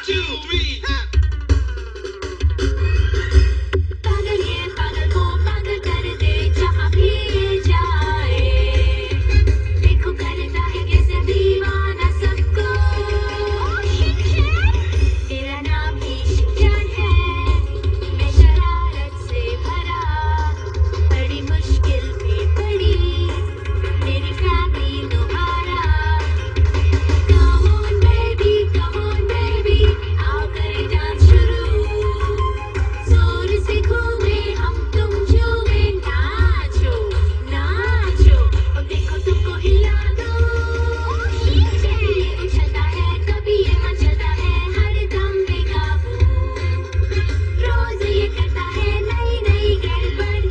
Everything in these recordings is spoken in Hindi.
2, 3. पागल ये पागल को पागल कर दे जहाँ भी ये जाए। देखो करता है कैसे दीवाना सबको। मेरा नाम ही शिनचैन है। मैं शरारत से भरा, बड़ी मुश्किल में पड़ी मेरी फैमिली तुम्हारा। Come on baby, आओ करें डांस शुरू। जोर से घूमे हम तुम झूमे, नाचो नाचो और देखो तुमको हिला दो। ये उछलता है कभी ये मचलता है हरदम बेकाबू। रोज ये करता है नई नई गड़बड़,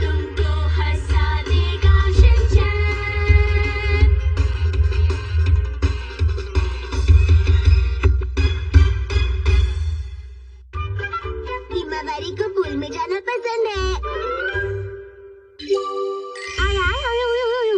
तुमको हंसा देगा शिनचैन। हिमावारी को पूल में जाना पसंद है। आय आय आय आय आय आय।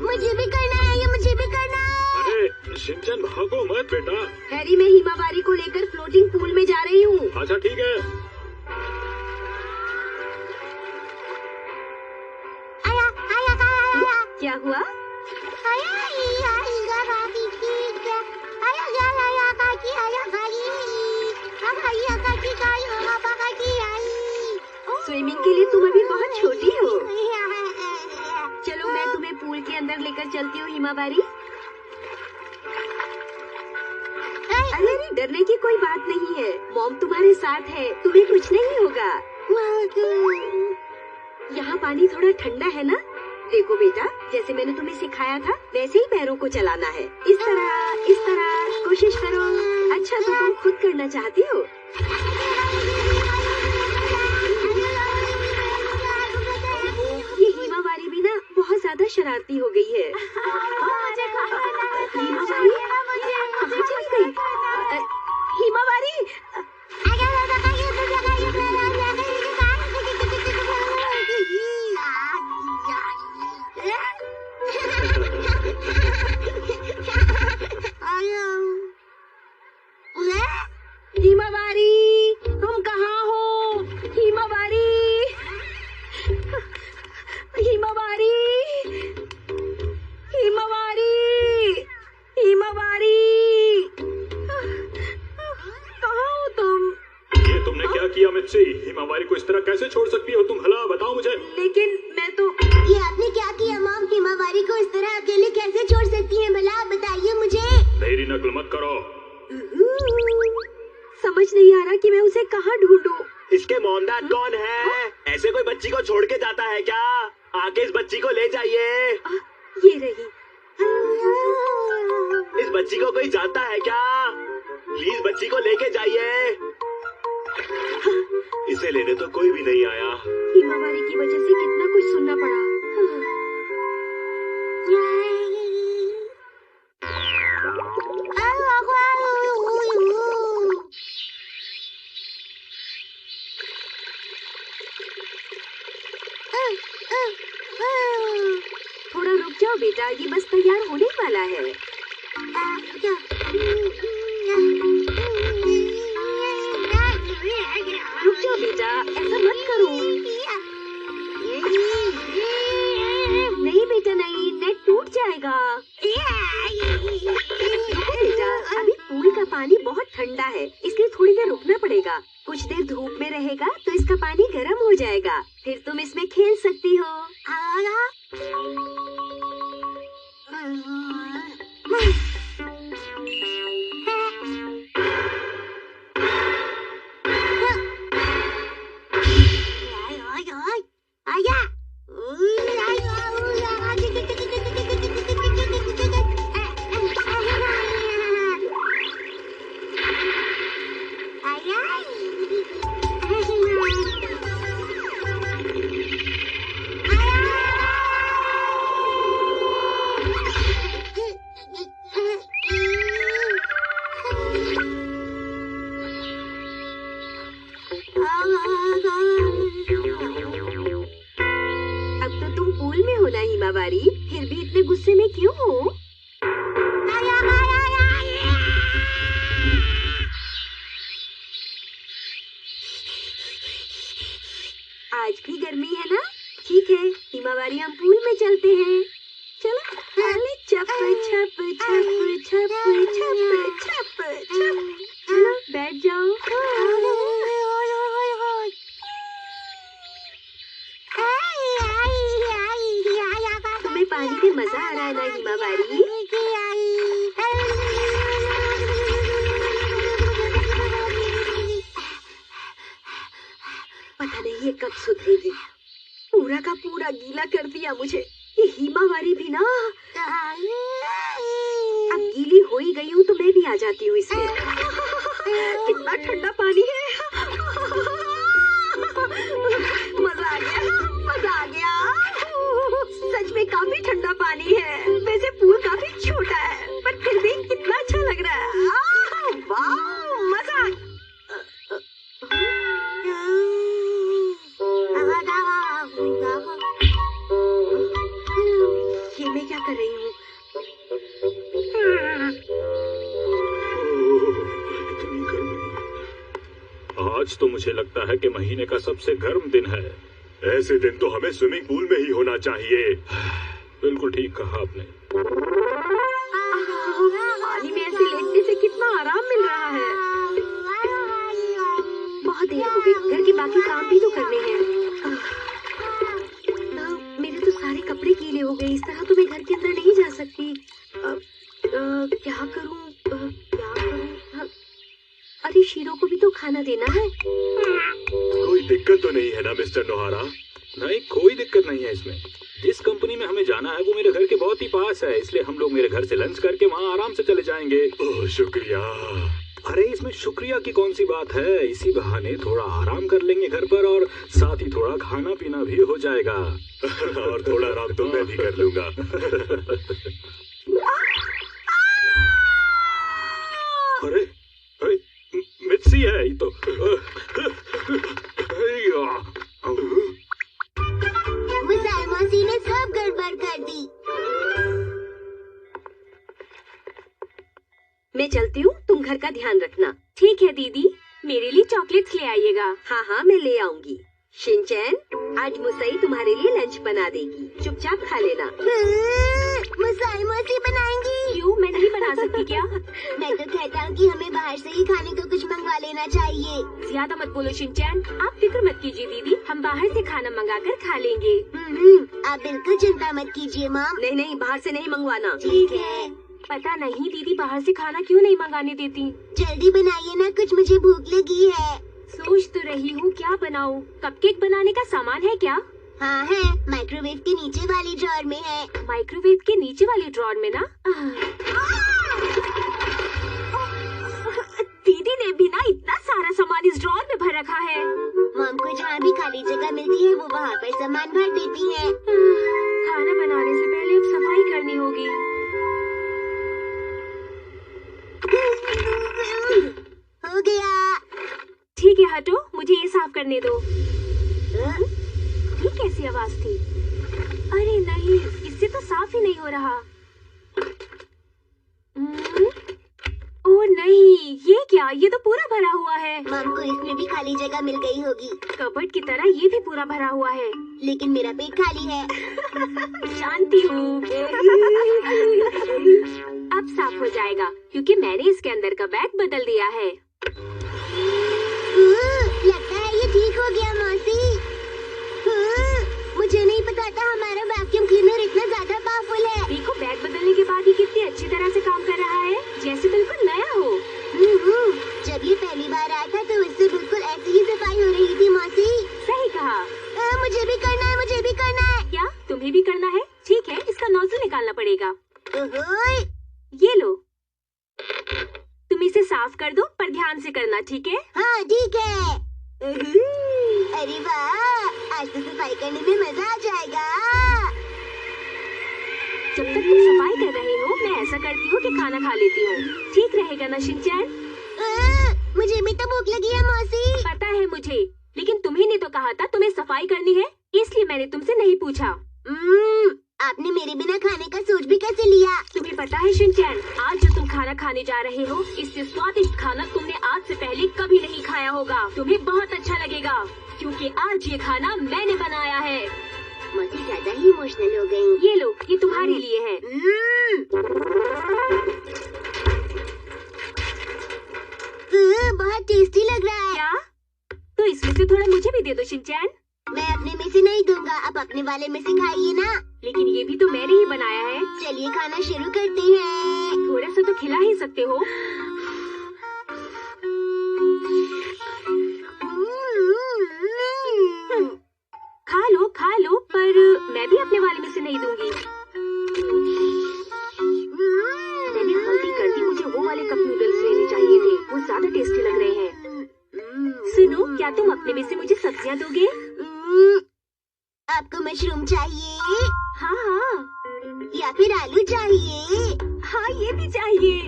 मुझे भी करना है, ये मुझे भी करना है। अरे शिनचैन भागो मत बेटा। हैरी, मैं हिमावारी को लेकर फ्लोटिंग पूल में जा रही हूँ। अच्छा ठीक है। क्या हुआ? स्विमिंग के लिए तुम अभी बहुत छोटी हो। चलो मैं तुम्हें पूल के अंदर लेकर चलती हूँ हिमावारी। अरे डरने की कोई बात नहीं है, मॉम तुम्हारे साथ है, तुम्हें कुछ नहीं होगा। यहाँ पानी थोड़ा ठंडा है ना? देखो बेटा, जैसे मैंने तुम्हें सिखाया था वैसे ही पैरों को चलाना है। इस तरह कोशिश करो। अच्छा तो तुम खुद करना चाहती हो? ये हिमावारी भी ना बहुत ज्यादा शरारती हो गई है। हिमावारी कहाँ चली गई? हिमावारी हिमावारी, तुम कहाँ हो? हिमावारी, हिमावारी, हिमावारी, हिमावारी, कहाँ हो तुम? ये तुमने क्या किया मिर्ची? हिमावारी को इस तरह कैसे छोड़ सकती हो तुम? भला बताओ मुझे। लेकिन मैं तो। ये आपने क्या किया मॉम? हिमावारी को इस तरह अकेले कैसे छोड़ सकती हैं? भला बताइए मुझे। मेरी नकल मत करो। समझ नहीं आ रहा कि मैं उसे कहाँ ढूंढूं। इसके मोमडैड कौन है? ऐसे कोई बच्ची को छोड़ के जाता है क्या? आके इस बच्ची को ले जाइए। ये रही। इस बच्ची को कोई जानता है क्या? प्लीज बच्ची को लेके जाइए। इसे लेने तो कोई भी नहीं आया। हिमावारी की वजह से कितना कुछ सुनना पड़ा। थोड़ा रुक जाओ बेटा, ये बस तैयार होने वाला है। रुक जाओ बेटा, ऐसा मत करो। नहीं बेटा नहीं, नेट टूट जाएगा। रुको बेटा, अभी पूल का पानी बहुत ठंडा है, इसलिए थोड़ी देर रुकना पड़ेगा। कुछ देर धूप में रहेगा तो इसका पानी गर्म हो जाएगा, फिर तुम इसमें खेल सकती हो। अब तो तुम पूल में हो ना हिमावारी, फिर भी इतने गुस्से में क्यों हो? आज भी गर्मी है ना? ठीक है हिमावारी, हम पूल में चलते हैं। चलो अरे छप छप छप छप छप छप छप, चलो बैठ जाओ। तुम्हें पानी में मजा आ रहा है ना हिमावारी? पता नहीं ये कब सुधरेगी। पूरा का पूरा गीला कर दिया मुझे। ये हिमावारी भी ना, अब गीली हो ही गई हूँ तो मैं भी आ जाती हूँ इसमें। कितना ठंडा पानी है। मजा आ गया, मजा आ गया। सच में काफी ठंडा पानी है। वैसे पूल काफी छोटा है पर फिर भी कितना अच्छा लग रहा है। वाह मजा। ये मैं क्या कर रही हूँ? इतनी गर्मी। आज तो मुझे लगता है कि महीने का सबसे गर्म दिन है। ऐसे दिन तो हमें स्विमिंग पूल में ही होना चाहिए। बिल्कुल ठीक कहा आपने। पानी में ऐसे लेटने से कितना आराम मिल रहा है। बहुत देर हो गई, घर के बाकी काम भी तो करने हैं। मेरे तो सारे कपड़े गीले हो गए। इस तरह तो मैं घर के अंदर नहीं जा सकती। क्या करूं? क्या करूं? अरे शीरो को भी तो खाना देना है। कोई दिक्कत तो नहीं है ना मिस्टर नोहारा? नहीं, कोई दिक्कत नहीं है इसमें। जिस कंपनी में हमें जाना है वो मेरे घर के बहुत ही पास है, इसलिए हम लोग मेरे घर से लंच करके वहाँ आराम से चले जाएंगे। ओह शुक्रिया। अरे इसमें शुक्रिया की कौन सी बात है? इसी बहाने थोड़ा आराम कर लेंगे घर पर और साथ ही थोड़ा खाना पीना भी हो जाएगा। और थोड़ा आराम तो मैं भी कर लूंगा। अरे अरे मिर्ची है ये तो। मुसाई ने सब गड़बड़ कर दी। मैं चलती हूँ, तुम घर का ध्यान रखना। ठीक है दीदी, मेरे लिए चॉकलेट्स ले आइएगा। हाँ हाँ मैं ले आऊंगी। शिनचैन, आज मुसाई तुम्हारे लिए लंच बना देगी, चुपचाप खा लेना। मुसाई मौसी बनाएंगी। क्यों, मैं नहीं बना सकती क्या? मैं तो कहता हूँ कि हमें बाहर से ही खाने को कुछ मंगवा लेना चाहिए। ज्यादा मत बोलो शिनचैन, आप फिक्र मत कीजिए दीदी, हम बाहर से खाना मंगाकर खा लेंगे। आप बिल्कुल चिंता मत कीजिए मॉम। नहीं नहीं, बाहर से नहीं मंगवाना। ठीक है। पता नहीं दीदी बाहर से खाना क्यों नहीं मंगाने देती। जल्दी बनाइए ना, कुछ मुझे भूख लगी है। सोच तो रही हूँ क्या बनाऊँ। कपकेक बनाने का सामान है क्या? हाँ है, माइक्रोवेव के नीचे वाली ड्रॉअर में है। माइक्रोवेव के नीचे वाली ड्रॉअर में ना? दीदी ने भी ना इतना सारा सामान इस ड्रॉअर में भर रखा है। मॉम को जहाँ भी खाली जगह मिलती है वो वहाँ पर सामान भर देती है। खाना बनाने से पहले अब सफाई करनी होगी। हो गया। ठीक है हटो, मुझे ये साफ करने दो। ये कैसी आवाज थी? अरे नहीं, इससे तो साफ ही नहीं हो रहा। ओह नहीं, ये क्या? ये तो पूरा भरा हुआ है। मॉम को इसमें भी खाली जगह मिल गई होगी। कबर्ड की तरह ये भी पूरा भरा हुआ है। लेकिन मेरा पेट खाली है। शांति हूँ। अब साफ हो जाएगा क्योंकि मैंने इसके अंदर का बैग बदल दिया है। लगता है ये ठीक हो गया मौसी। मुझे नहीं पता था हमारा वैक्यूम क्लीनर इतना ज्यादा पावरफुल है। देखो बैग बदलने के बाद ये कितनी अच्छी तरह से काम कर रहा है, जैसे बिल्कुल नया हो। जब ये पहली बार आया था तो इससे बिल्कुल ऐसी ही सफाई हो रही थी मौसी। सही कहा। मुझे भी करना है, मुझे भी करना है। क्या तुम्हें भी करना है? ठीक है, इसका नोजल निकालना पड़ेगा। ये लो, तुम इसे साफ कर दो पर ध्यान से करना, ठीक है? हाँ ठीक है। अरे वाह, आज तो सफाई करने में मजा आ जाएगा। जब तक तुम सफाई कर रहे हो मैं ऐसा करती हूँ कि खाना खा लेती हूँ। ठीक रहेगा ना शिनचैन? मुझे भी तो भूख लगी है मौसी। पता है मुझे, लेकिन तुम्हें मैंने तो कहा था तुम्हें सफाई करनी है, इसलिए मैंने तुमसे नहीं पूछा। आपने मेरे बिना खाने का सोच भी कैसे लिया? तुम्हें पता है शिनचैन, आज जो तुम खाना खाने जा रहे हो, इससे स्वादिष्ट खाना तुमने आज से पहले कभी नहीं खाया होगा। तुम्हें बहुत अच्छा लगेगा, क्योंकि आज ये खाना मैंने बनाया है। मौसी ज्यादा ही इमोशनल हो गई। ये लो, ये तुम्हारे लिए है। बहुत टेस्टी लग रहा है। क्या? तो इसमें से थोड़ा मुझे भी दे दो शिनचैन। मैं अपने में से नहीं दूंगा, आप अपने वाले में से खाइए ना। लेकिन ये भी तो मैंने ही बनाया है। चलिए खाना शुरू करते हैं। थोड़ा सा तो खिला ही सकते हो। खा लो, पर मैं भी अपने वाले में से नहीं दूंगी। मैंने गलती कर दी, मुझे वो वाले कप नूडल्स लेने चाहिए थे, वो ज्यादा टेस्टी लग रहे हैं। सुनो, क्या तुम अपने में से मुझे सब्जियां दोगे? आपको मशरूम चाहिए? हाँ। या फिर आलू चाहिए? हाँ, ये भी चाहिए।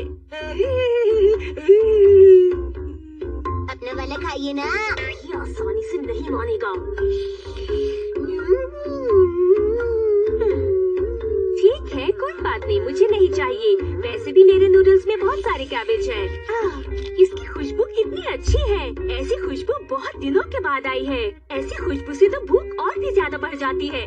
अपना वाला खाइए ना। ये आसानी से नहीं मानेगा। ठीक है, कोई बात नहीं, मुझे नहीं चाहिए। वैसे भी मेरे नूडल्स में बहुत सारे कैबेज हैं। इसकी खुशबू कितनी अच्छी है। ऐसी खुशबू बहुत दिनों के बाद आई है। ऐसी खुशबू से तो भूख और भी ज्यादा बढ़ जाती है।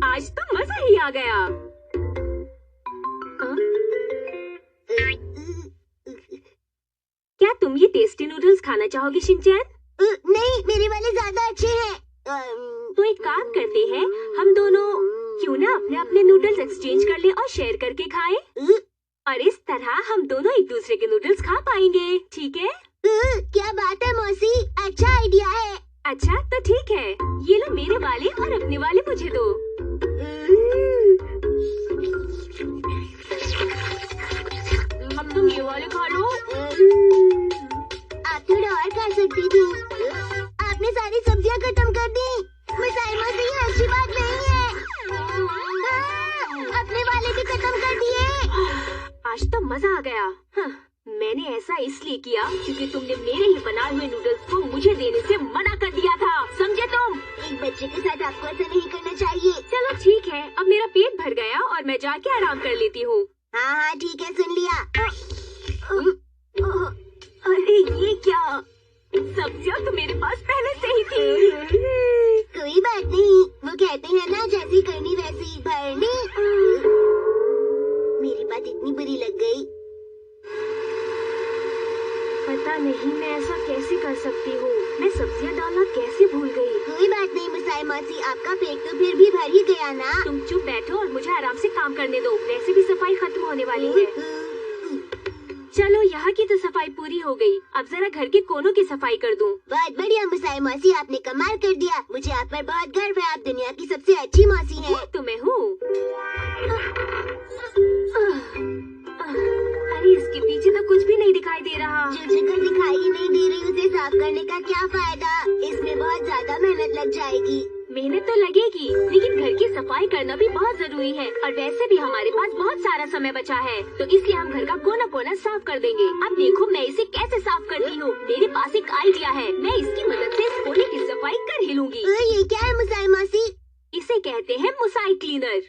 आज तो मजा ही आ गया। क्या तुम ये टेस्टी नूडल्स खाना चाहोगी शिनचैन? नहीं, मेरे वाले ज्यादा अच्छे हैं। तो एक काम करते हैं, हम दोनों क्यों ना अपने अपने नूडल्स एक्सचेंज कर लें और शेयर करके खाएं? और इस तरह हम दोनों एक दूसरे के नूडल्स खा पाएंगे, ठीक है? क्या बात है मौसी, अच्छा आइडिया है। अच्छा, तो ठीक है, ये लो मेरे वाले और अपने वाले मुझे दो। अब तुम ये वाले खा लो। आप थोड़ा और खा सकती थी। आपने सारी सब्जियां खत्म कर दी। मिसाई मौसी, ये अच्छी बात नहीं है। अपने वाले भी खत्म कर दिए। आज तो मजा आ गया। मैंने ऐसा इसलिए किया क्योंकि तुमने मेरे ही बनाए हुए नूडल्स को मुझे देने से मना कर दिया था, समझे तुम? एक बच्चे के साथ आपको ऐसा नहीं करना चाहिए। चलो ठीक है, अब मेरा पेट भर गया और मैं जाके आराम कर लेती हूँ। हाँ हाँ ठीक है, सुन लिया। अरे ये क्या, सब्जियाँ तो मेरे पास पहले से ही थी। कोई बात नहीं, वो कहते हैं ना, जैसी करनी वैसी भरनी। मेरी बात इतनी बुरी लग गई। पता नहीं मैं ऐसा कैसे कर सकती हूँ। मैं सब्जियाँ डालना कैसे भूल गई। कोई बात नहीं मिसाई मौसी, आपका पेट तो फिर भी भर ही गया ना। तुम चुप बैठो और मुझे आराम से काम करने दो। वैसे भी सफाई खत्म होने वाली है। चलो, यहाँ की तो सफाई पूरी हो गई। अब जरा घर के कोनों की सफाई कर दूँ। बहुत बढ़िया मिसाई मौसी, आपने कमाल कर दिया। मुझे आप पर बहुत गर्व है। आप दुनिया की सबसे अच्छी मौसी हैं। तो मैं हूँ। अरे इसके पीछे तो कुछ भी नहीं दिखाई दे रहा। जो जगह दिखाई नहीं दे रही उसे साफ करने का क्या फायदा? इसमें बहुत ज्यादा मेहनत लग जाएगी। मेहनत तो लगेगी, लेकिन घर की सफाई करना भी बहुत जरूरी है। और वैसे भी हमारे पास बहुत सारा समय बचा है, तो इसलिए हम घर का कोना कोना साफ कर देंगे। अब देखो मैं इसे कैसे साफ करती हूँ। मेरे पास एक आइडिया है। मैं इसकी मदद से इस कोने की सफाई कर ही लूंगी। ये क्या है मिसाई मौसी? इसे कहते हैं मुसाई क्लीनर।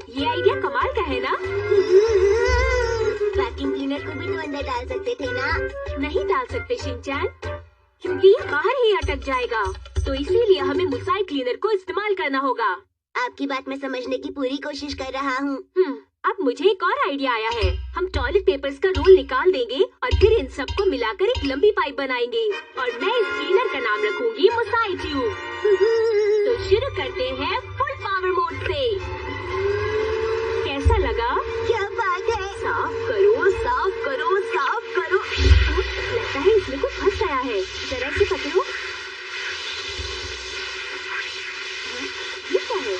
ये आइडिया कमाल का है ना? वैक्यूम क्लीनर को भी तो अंदर डाल सकते थे ना? नहीं डाल सकते शिनचैन, क्योंकि ये बाहर ही अटक जाएगा। तो इसीलिए हमें मुसाई क्लीनर को इस्तेमाल करना होगा। आपकी बात मैं समझने की पूरी कोशिश कर रहा हूँ। अब मुझे एक और आइडिया आया है। हम टॉयलेट पेपर्स का रोल निकाल देंगे और फिर इन सबको मिलाकर एक लंबी पाइप बनाएंगे और मैं इस क्लीनर का नाम रखूंगी मुसाई ट्यूब। तो शुरू करते हैं फुल पावर मोड से। कैसा लगा? क्या बात है? साफ करो, साफ करो, साफ करो। लगता है इसमें कुछ फंस गया है। जरा इसे पकड़ो। ये क्या है?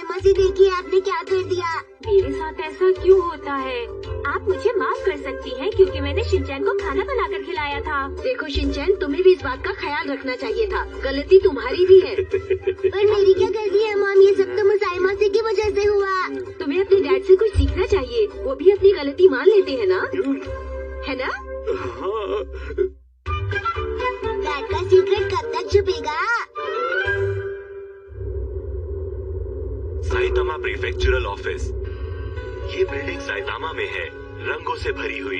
साइमा से देखिए आपने क्या कर दिया। मेरे साथ ऐसा क्यों होता है? आप मुझे माफ कर सकती हैं क्योंकि मैंने शिनचैन को खाना बनाकर खिलाया था। देखो शिनचैन, तुम्हें भी इस बात का ख्याल रखना चाहिए था। गलती तुम्हारी भी है। पर मेरी क्या गलती है मॉम? ये सब तो मुसाइमा से की वजह से हुआ। तुम्हें अपने डैड से कुछ सीखना चाहिए। वो भी अपनी गलती मान लेते हैं ना, है ना? हाँ। डैड का सीक्रेट कब तक छुपेगा? Saitama prefectural office. ये बिल्डिंग साइतामा में है, रंगों से भरी हुई।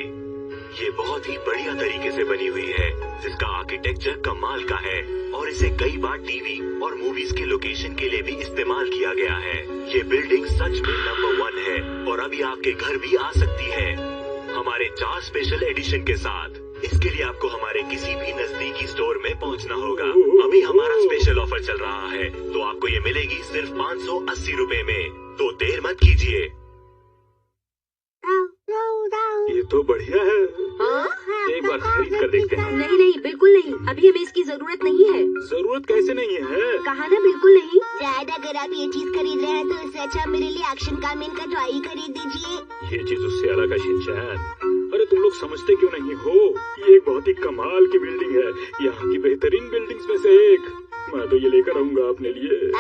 ये बहुत ही बढ़िया तरीके से बनी हुई है, जिसका आर्किटेक्चर कमाल का है और इसे कई बार टीवी और मूवीज के लोकेशन के लिए भी इस्तेमाल किया गया है। ये बिल्डिंग सच में नंबर 1 है और अभी आपके घर भी आ सकती है हमारे 4 स्पेशल एडिशन के साथ। इसके लिए आपको हमारे किसी भी नजदीकी स्टोर में पहुंचना होगा। अभी हमारा स्पेशल ऑफर चल रहा है, तो आपको ये मिलेगी सिर्फ 580 रुपए में। तो देर मत कीजिए। ये तो बढ़िया है। हाँ? एक बार खरीद कर देखते हैं। नहीं नहीं, बिल्कुल नहीं। अभी हमें इसकी जरूरत नहीं है। जरूरत कैसे नहीं है? कहा ना बिल्कुल नहीं। डैड, अगर आप ये चीज खरीद रहे हैं तो इससे अच्छा मेरे लिए एक्शन कामेन का टॉय खरीद दीजिए। ये चीज उससे अलग है शिनचैन। अरे तुम लोग समझते क्यों नहीं हो? ये एक बहुत ही कमाल की बिल्डिंग है, यहाँ की बेहतरीन बिल्डिंग्स में से एक। मैं तो ये लेकर आऊंगा अपने लिए।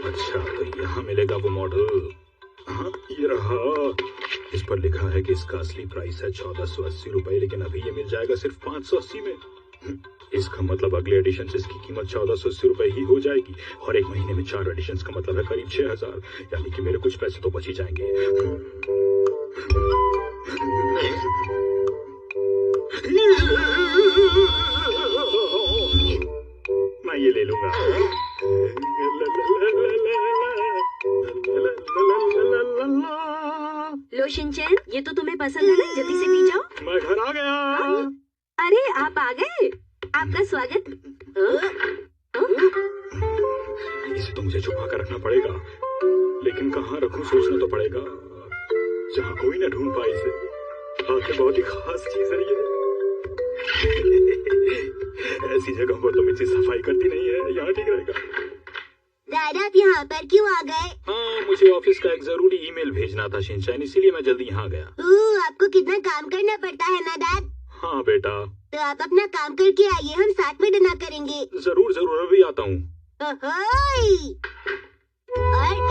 अच्छा, तो यहाँ मिलेगा वो मॉडल। हाँ, ये रहा। इस पर लिखा है कि इसका असली प्राइस है 1480 रुपए, लेकिन अभी ये मिल जाएगा सिर्फ 580 में। इसका मतलब अगले एडिशन से इसकी कीमत 1480 रुपए ही हो जाएगी और एक महीने में 4 एडिशन का मतलब है करीब 6000, यानी कि मेरे कुछ पैसे तो बच ही जाएंगे। मैं ये ले लूंगा। लो शिनचैन, ये तो तुम्हें पसंद है ना? जल्दी से पी जाओ। मैं घर आ गया। अरे आप आ गए, आपका स्वागत। इसे तो मुझे छुपा कर रखना पड़ेगा, लेकिन कहाँ रखूं सोचना तो पड़ेगा, जहाँ कोई न ढूंढ पाए इसे। आखिर बहुत ही खास चीज है ये। ऐसी जगह पर तो मुझे सफाई करती नहीं है, यहाँ ठीक रहेगा। डैड, आप यहाँ पर क्यों आ गए? हाँ, मुझे ऑफिस का एक जरूरी ईमेल भेजना था शिनचैन, इसीलिए मैं जल्दी यहाँ गया। आपको कितना काम करना पड़ता है ना डैड? हाँ बेटा। तो आप अपना काम करके आइए, हम साथ में डिनर करेंगे। जरूर जरूर, अभी आता हूँ। और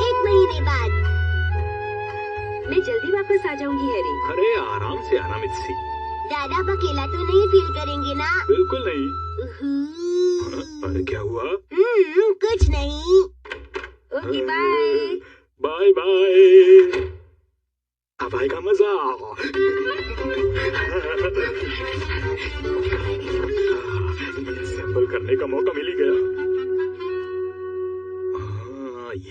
1 महीने बाद मैं जल्दी वापस आ जाऊंगी हैरी। अरे आराम से आना मित्सी। डैड, आप अकेला तो नहीं फील करेंगे ना? बिल्कुल नहीं। अरे क्या हुआ? कुछ नहीं। Okay, bye bye bye. अब आएगा मजा। सैंपल करने का मौका मिल ही गया।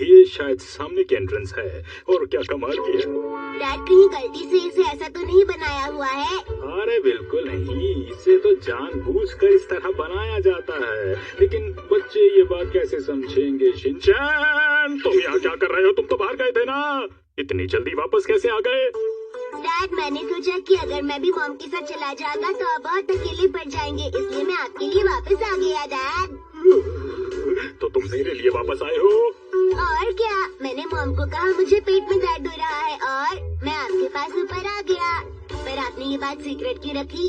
ये शायद सामने की एंट्रेंस है, और क्या कमाल की है। डैड, कहीं गलती से इसे ऐसा तो नहीं बनाया हुआ है? अरे बिल्कुल नहीं, इसे तो जानबूझकर इस तरह बनाया जाता है, लेकिन बच्चे ये बात कैसे समझेंगे? शिनचैन, तुम यहाँ क्या कर रहे हो? तुम तो बाहर गए थे ना, इतनी जल्दी वापस कैसे आ गए? डैड, मैंने सोचा कि अगर मैं भी मॉम के साथ चला जाऊंगा तो आप बहुत अकेले पड़ जाएंगे, इसलिए मैं आपके लिए वापस आ गया। डैड, तो तुम मेरे लिए वापस आए हो? और क्या, मैंने मॉम को कहा मुझे पेट में दर्द हो रहा है और मैं आपके पास ऊपर आ गया। पर आपने ये बात सीक्रेट क्यों रखी?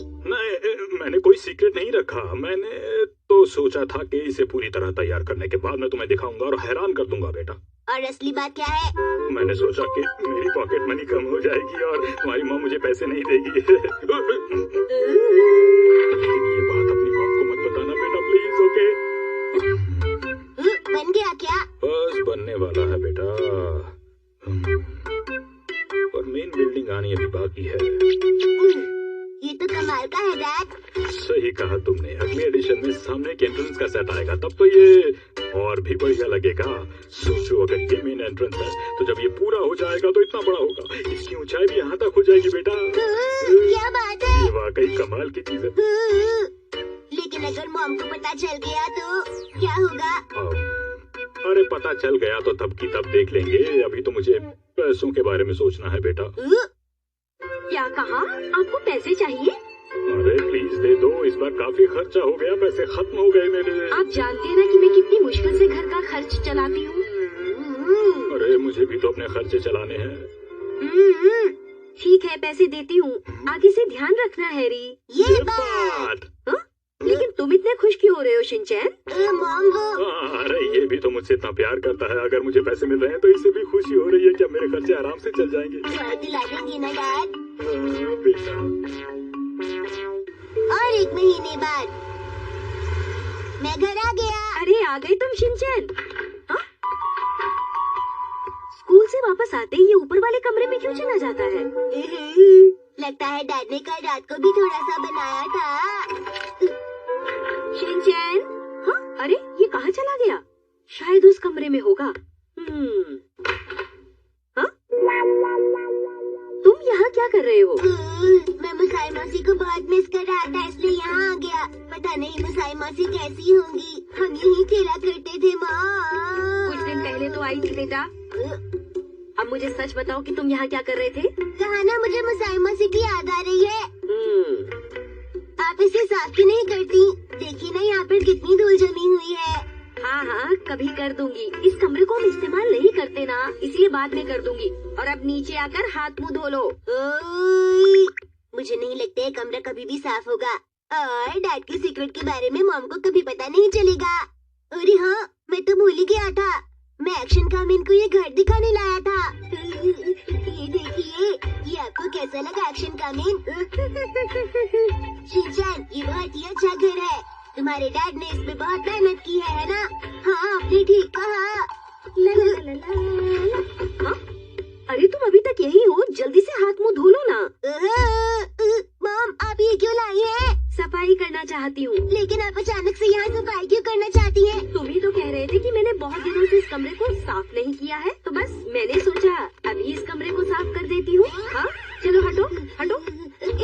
मैंने कोई सीक्रेट नहीं रखा। मैंने तो सोचा था कि इसे पूरी तरह तैयार करने के बाद मैं तुम्हें दिखाऊंगा और हैरान कर दूंगा बेटा। और असली बात क्या है? मैंने सोचा कि मेरी पॉकेट मनी कम हो जाएगी और तुम्हारी माँ मुझे पैसे नहीं देगी। ये बात अपनी माँ को मत बताना बेटा, प्लीज। ओके? बन गया क्या? बस बनने वाला है बेटा, और मेन बिल्डिंग आनी अभी बाकी है। ये तो कमाल का है डैड। सही कहा तुमने। अगले एडिशन में सामने के एंट्रेंस का सेट आएगा, तब तो ये और भी बढ़िया लगेगा। सोचो, अगर ये मेन एंट्रेंस है तो जब ये पूरा हो जाएगा तो इतना बड़ा होगा, इसकी ऊंचाई भी यहाँ तक हो जाएगी बेटा। क्या बात है? ये वाकई कमाल की चीज है। लेकिन अगर मॉम को पता चल गया तो क्या होगा? अरे पता चल गया तो तब की तब देख लेंगे, अभी तो मुझे पैसों के बारे में सोचना है बेटा। क्या कहा? आपको पैसे चाहिए? अरे प्लीज दे दो, इस बार काफी खर्चा हो गया, पैसे खत्म हो गए मेरे। आप जानते हैं ना कि मैं कितनी मुश्किल से घर का खर्च चलाती हूँ। अरे मुझे भी तो अपने खर्चे चलाने हैं। ठीक है, पैसे देती हूँ, आगे से ध्यान रखना हैरी। ये बात। हाँ? लेकिन तुम इतने खुश क्यों हो रहे हो शिनचैन? मॉम वो अरे ये भी तो मुझसे इतना प्यार करता है, अगर मुझे पैसे मिल रहे हैं तो इसे भी खुशी हो रही है। क्या मेरे खर्चे आराम से चल जाएंगे? चाय दिला देंगे ना डैड? बेटा। और 1 महीने बाद मैं घर आ गया। अरे आ गए तुम शिनचैन? हाँ? स्कूल से वापस आते ही ये ऊपर वाले कमरे में क्यों चला जाता है? लगता है डैड ने कल रात को भी थोड़ा सा बनाया था। शिनचैन? हाँ? अरे ये कहाँ चला गया? शायद उस कमरे में होगा। हाँ? तुम यहाँ क्या कर रहे हो? मैं मुसाई मौसी को बहुत मिस कर रहा था, इसलिए यहाँ आ गया। पता नहीं मुसाई मौसी कैसी होंगी। हम यहीं खेला करते थे माँ। कुछ दिन पहले तो आई थी बेटा। अब मुझे सच बताओ कि तुम यहाँ क्या कर रहे थे? कहा ना, मुझे मुसाई मौसी की याद आ रही है। आप इसे साफ क्यों नहीं करती? देखिए ना, यहाँ पर कितनी धूल जमी हुई है। हाँ हाँ, कभी कर दूंगी। इस कमरे को हम इस्तेमाल नहीं करते ना, इसलिए बाद में कर दूंगी। और अब नीचे आकर हाथ मुंह धो लो। मुझे नहीं लगता है कमरा कभी भी साफ होगा। और डैड के सीक्रेट के बारे में मॉम को कभी पता नहीं चलेगा। अरे हाँ, मैं तो भूल ही गया था। मैं एक्शन कामिन को ये घर दिखाने लाया था। ये देखिए, ये आपको कैसा लगा एक्शन कामिन? शिनचैन, ये बहुत ही अच्छा घर है। तुम्हारे डैड ने इसमें बहुत मेहनत की है ना? हाँ, आपने ठीक कहा। ला ला ला ला ला। हाँ? अरे तुम अभी तक यही हो, जल्दी से हाथ मुंह धो लो ना। मॉम, आप ये क्यों लाई हैं? सफाई करना चाहती हूँ। लेकिन आप अचानक से यहाँ सफाई क्यों करना चाहती हैं? तुम ही तो कह रहे थे कि मैंने बहुत दिनों से इस कमरे को साफ नहीं किया है, तो बस मैंने सोचा अभी इस कमरे को साफ कर देती हूँ। हाँ, चलो हटो हटो।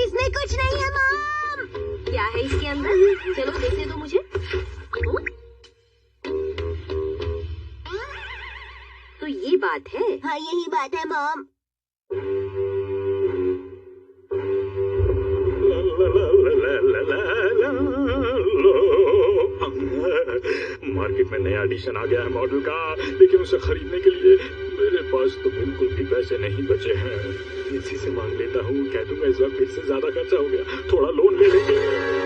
इसमें कुछ नहीं है मॉम। क्या है इसके अंदर? चलो देखने दो मुझे। तो ये बात है? हाँ, यही बात है मॉम। मार्केट में नया एडिशन आ गया है मॉडल का, लेकिन उसे खरीदने के लिए मेरे पास तो बिल्कुल भी पैसे नहीं बचे हैं। इसी से मांग लेता हूँ, कह दूंगा इस बार फिर से ज्यादा खर्चा हो गया, थोड़ा लोन ले लेंगे।